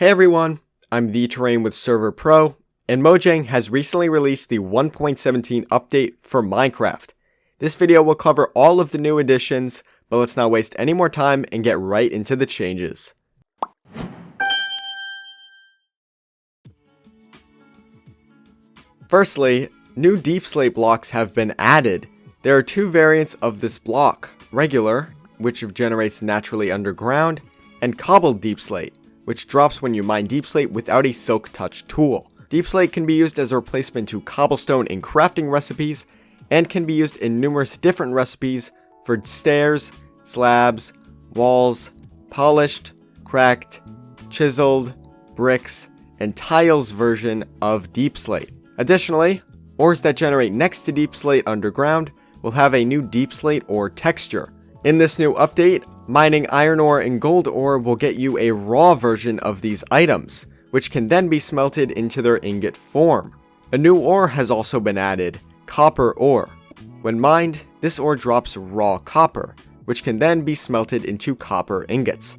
Hey everyone, I'm The Terrain with Server.pro, and Mojang has recently released the 1.17 update for Minecraft. This video will cover all of the new additions, but let's not waste any more time and get right into the changes. Firstly, new deep slate blocks have been added. There are two variants of this block, regular, which generates naturally underground, and cobbled deep slate, which drops when you mine deep slate without a silk touch tool. Deep slate can be used as a replacement to cobblestone in crafting recipes, and can be used in numerous different recipes for stairs, slabs, walls, polished, cracked, chiseled, bricks, and tiles version of deep slate. Additionally, ores that generate next to deep slate underground will have a new deep slate ore texture. In this new update, mining iron ore and gold ore will get you a raw version of these items, which can then be smelted into their ingot form. A new ore has also been added, copper ore. When mined, this ore drops raw copper, which can then be smelted into copper ingots.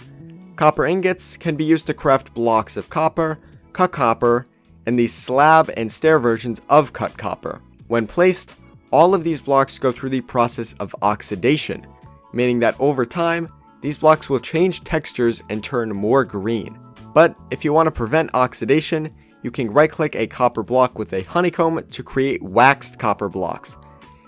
Copper ingots can be used to craft blocks of copper, cut copper, and the slab and stair versions of cut copper. When placed, all of these blocks go through the process of oxidation, meaning that over time, these blocks will change textures and turn more green. But if you want to prevent oxidation, you can right-click a copper block with a honeycomb to create waxed copper blocks.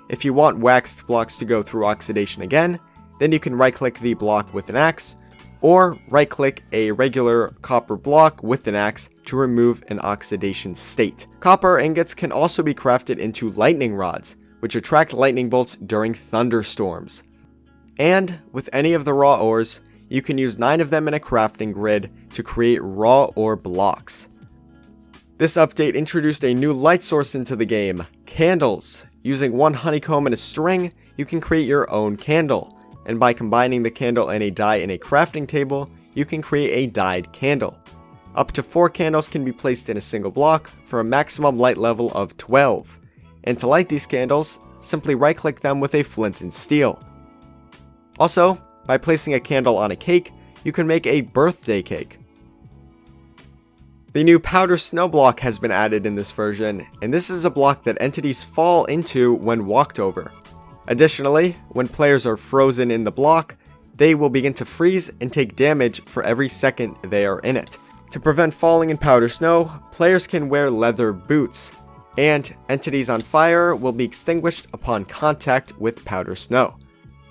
If you want waxed blocks to go through oxidation again, then you can right-click the block with an axe, or right-click a regular copper block with an axe to remove an oxidation state. Copper ingots can also be crafted into lightning rods, which attract lightning bolts during thunderstorms. And with any of the raw ores, you can use 9 of them in a crafting grid to create raw ore blocks. This update introduced a new light source into the game, candles. Using one honeycomb and a string, you can create your own candle, and by combining the candle and a dye in a crafting table, you can create a dyed candle. Up to 4 candles can be placed in a single block for a maximum light level of 12, and to light these candles, simply right-click them with a flint and steel. Also, by placing a candle on a cake, you can make a birthday cake. The new powder snow block has been added in this version, and this is a block that entities fall into when walked over. Additionally, when players are frozen in the block, they will begin to freeze and take damage for every second they are in it. To prevent falling in powder snow, players can wear leather boots, and entities on fire will be extinguished upon contact with powder snow.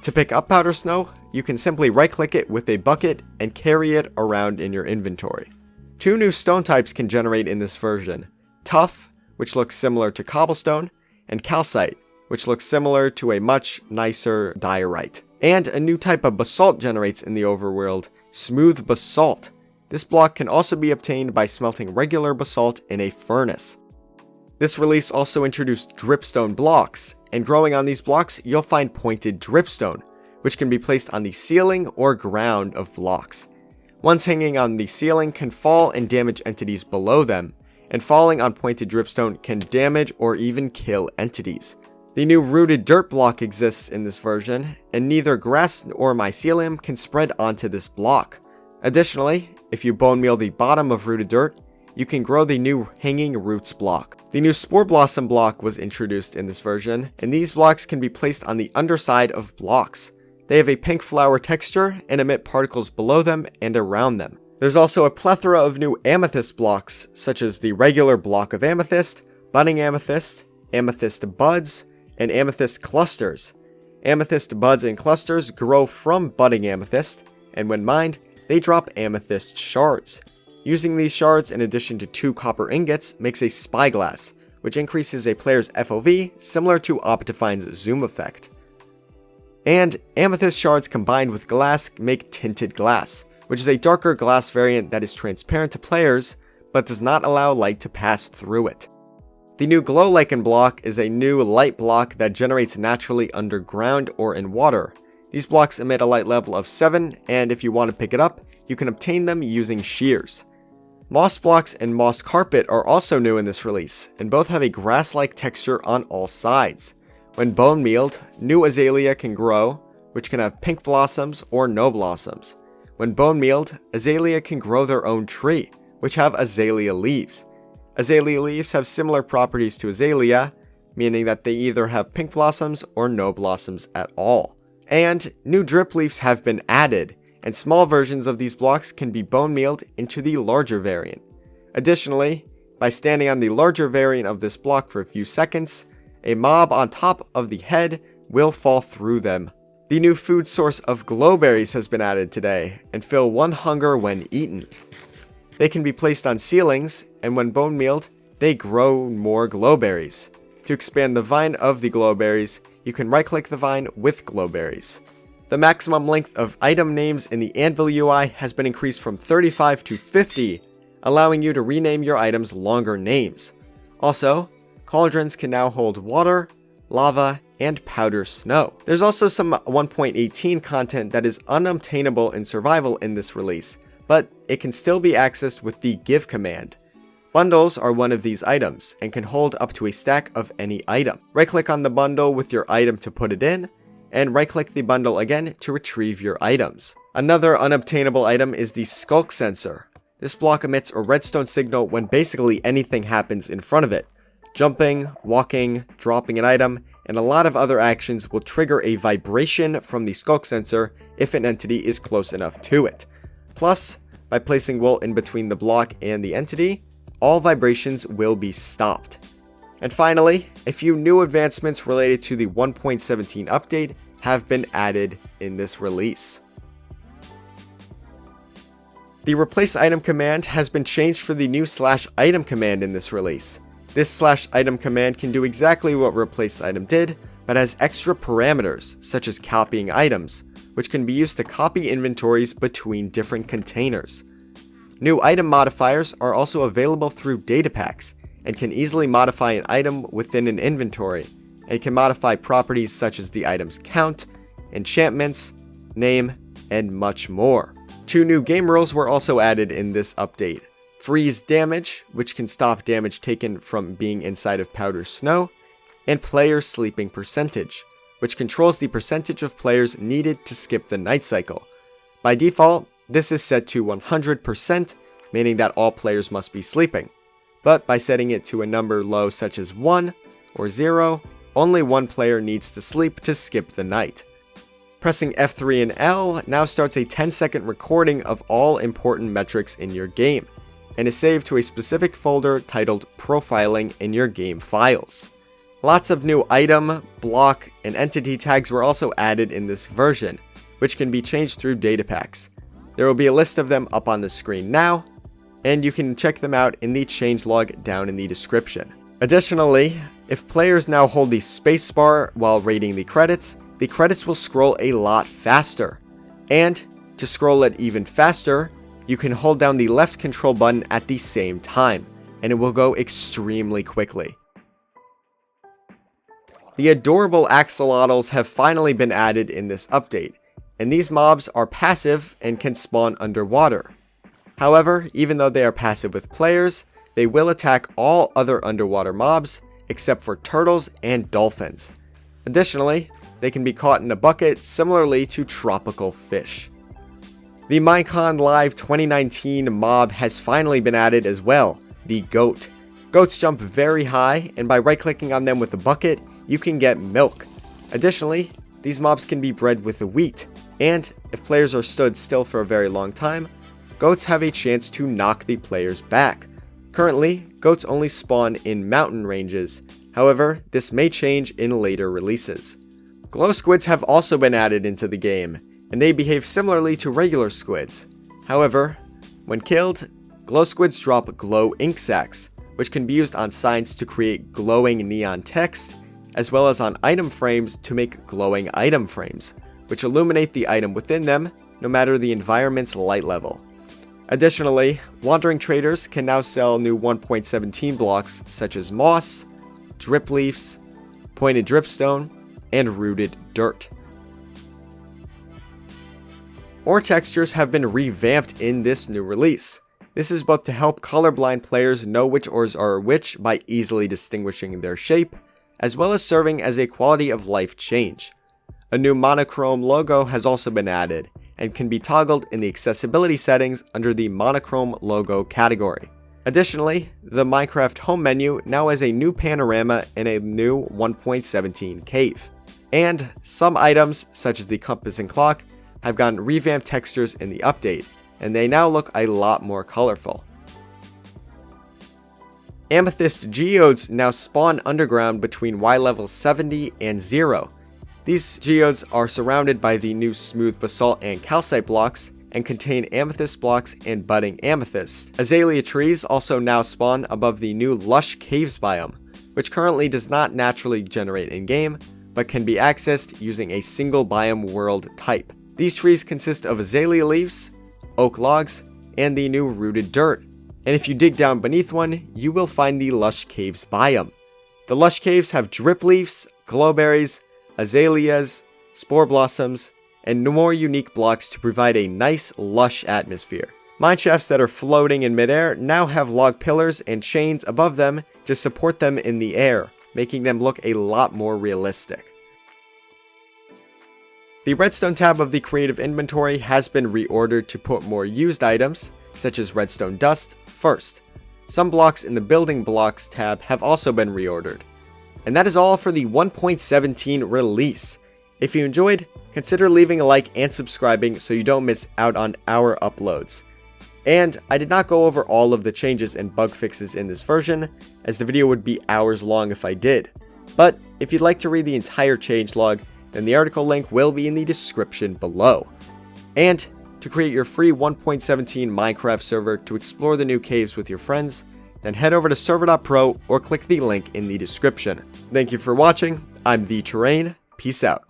To pick up powder snow, you can simply right-click it with a bucket and carry it around in your inventory. 2 new stone types can generate in this version, tuff, which looks similar to cobblestone, and calcite, which looks similar to a much nicer diorite. And a new type of basalt generates in the overworld, smooth basalt. This block can also be obtained by smelting regular basalt in a furnace. This release also introduced dripstone blocks, and growing on these blocks, you'll find pointed dripstone, which can be placed on the ceiling or ground of blocks. Ones hanging on the ceiling can fall and damage entities below them, and falling on pointed dripstone can damage or even kill entities. The new rooted dirt block exists in this version, and neither grass or mycelium can spread onto this block. Additionally, if you bone meal the bottom of rooted dirt, you can grow the new hanging roots block. The new spore blossom block was introduced in this version, and these blocks can be placed on the underside of blocks. They have a pink flower texture and emit particles below them and around them. There's also a plethora of new amethyst blocks, such as the regular block of amethyst, budding amethyst, amethyst buds, and amethyst clusters. Amethyst buds and clusters grow from budding amethyst, and when mined, they drop amethyst shards. Using these shards in addition to 2 copper ingots makes a spyglass, which increases a player's FOV similar to Optifine's zoom effect. And amethyst shards combined with glass make tinted glass, which is a darker glass variant that is transparent to players, but does not allow light to pass through it. The new glow lichen block is a new light block that generates naturally underground or in water. These blocks emit a light level of 7, and if you want to pick it up, you can obtain them using shears. Moss blocks and moss carpet are also new in this release, and both have a grass-like texture on all sides. When bone mealed, new azalea can grow, which can have pink blossoms or no blossoms. When bone mealed, azalea can grow their own tree, which have azalea leaves. Azalea leaves have similar properties to azalea, meaning that they either have pink blossoms or no blossoms at all. And new drip leaves have been added, and small versions of these blocks can be bone mealed into the larger variant. Additionally, by standing on the larger variant of this block for a few seconds, a mob on top of the head will fall through them. The new food source of glowberries has been added today, and fill 1 hunger when eaten. They can be placed on ceilings, and when bone mealed, they grow more glowberries. To expand the vine of the glowberries, you can right-click the vine with glowberries. The maximum length of item names in the Anvil UI has been increased from 35 to 50, allowing you to rename your items longer names. Also, cauldrons can now hold water, lava, and powder snow. There's also some 1.18 content that is unobtainable in survival in this release, but it can still be accessed with the give command. Bundles are one of these items and can hold up to a stack of any item. Right-click on the bundle with your item to put it in, and right-click the bundle again to retrieve your items. Another unobtainable item is the skulk sensor. This block emits a redstone signal when basically anything happens in front of it. Jumping, walking, dropping an item, and a lot of other actions will trigger a vibration from the skulk sensor if an entity is close enough to it. Plus, by placing wool in between the block and the entity, all vibrations will be stopped. And finally, a few new advancements related to the 1.17 update have been added in this release. The replace item command has been changed for the new /item command in this release. This /item command can do exactly what replace item did, but has extra parameters, such as copying items, which can be used to copy inventories between different containers. New item modifiers are also available through data packs, and can easily modify an item within an inventory, and can modify properties such as the item's count, enchantments, name, and much more. 2 new game rules were also added in this update. Freeze damage, which can stop damage taken from being inside of powder snow, and player sleeping percentage, which controls the percentage of players needed to skip the night cycle. By default, this is set to 100%, meaning that all players must be sleeping. But by setting it to a number low such as 1 or 0, only one player needs to sleep to skip the night. Pressing F3 and L now starts a 10-second recording of all important metrics in your game, and is saved to a specific folder titled Profiling in your game files. Lots of new item, block, and entity tags were also added in this version, which can be changed through data packs. There will be a list of them up on the screen now, and you can check them out in the changelog down in the description. Additionally, if players now hold the spacebar while reading the credits will scroll a lot faster. And to scroll it even faster, you can hold down the left control button at the same time, and it will go extremely quickly. The adorable axolotls have finally been added in this update, and these mobs are passive and can spawn underwater. However, even though they are passive with players, they will attack all other underwater mobs except for turtles and dolphins. Additionally, they can be caught in a bucket similarly to tropical fish. The Minecon Live 2019 mob has finally been added as well, the goat. Goats jump very high, and by right-clicking on them with a bucket, you can get milk. Additionally, these mobs can be bred with the wheat, and if players are stood still for a very long time, goats have a chance to knock the players back. Currently, goats only spawn in mountain ranges, however, this may change in later releases. Glow squids have also been added into the game, and they behave similarly to regular squids. However, when killed, glow squids drop glow ink sacs, which can be used on signs to create glowing neon text, as well as on item frames to make glowing item frames, which illuminate the item within them, no matter the environment's light level. Additionally, wandering traders can now sell new 1.17 blocks such as moss, drip leaves, pointed dripstone, and rooted dirt. Ore textures have been revamped in this new release. This is both to help colorblind players know which ores are which by easily distinguishing their shape, as well as serving as a quality of life change. A new monochrome logo has also been added, and can be toggled in the accessibility settings under the monochrome logo category. Additionally, the Minecraft home menu now has a new panorama and a new 1.17 cave. And some items, such as the compass and clock, have gotten revamped textures in the update, and they now look a lot more colorful. Amethyst geodes now spawn underground between Y level 70 and 0. These geodes are surrounded by the new smooth basalt and calcite blocks, and contain amethyst blocks and budding amethyst. Azalea trees also now spawn above the new lush caves biome, which currently does not naturally generate in-game, but can be accessed using a single biome world type. These trees consist of azalea leaves, oak logs, and the new rooted dirt. And if you dig down beneath one, you will find the lush caves biome. The lush caves have drip leaves, glowberries, azaleas, spore blossoms, and more unique blocks to provide a nice, lush atmosphere. Mineshafts that are floating in midair now have log pillars and chains above them to support them in the air, making them look a lot more realistic. The redstone tab of the creative inventory has been reordered to put more used items, such as redstone dust, first. Some blocks in the building blocks tab have also been reordered. And that is all for the 1.17 release. If you enjoyed, consider leaving a like and subscribing so you don't miss out on our uploads. And I did not go over all of the changes and bug fixes in this version, as the video would be hours long if I did. But if you'd like to read the entire changelog, then the article link will be in the description below. And to create your free 1.17 Minecraft server to explore the new caves with your friends, then head over to Server.pro or click the link in the description. Thank you for watching. I'm The Terrain. Peace out.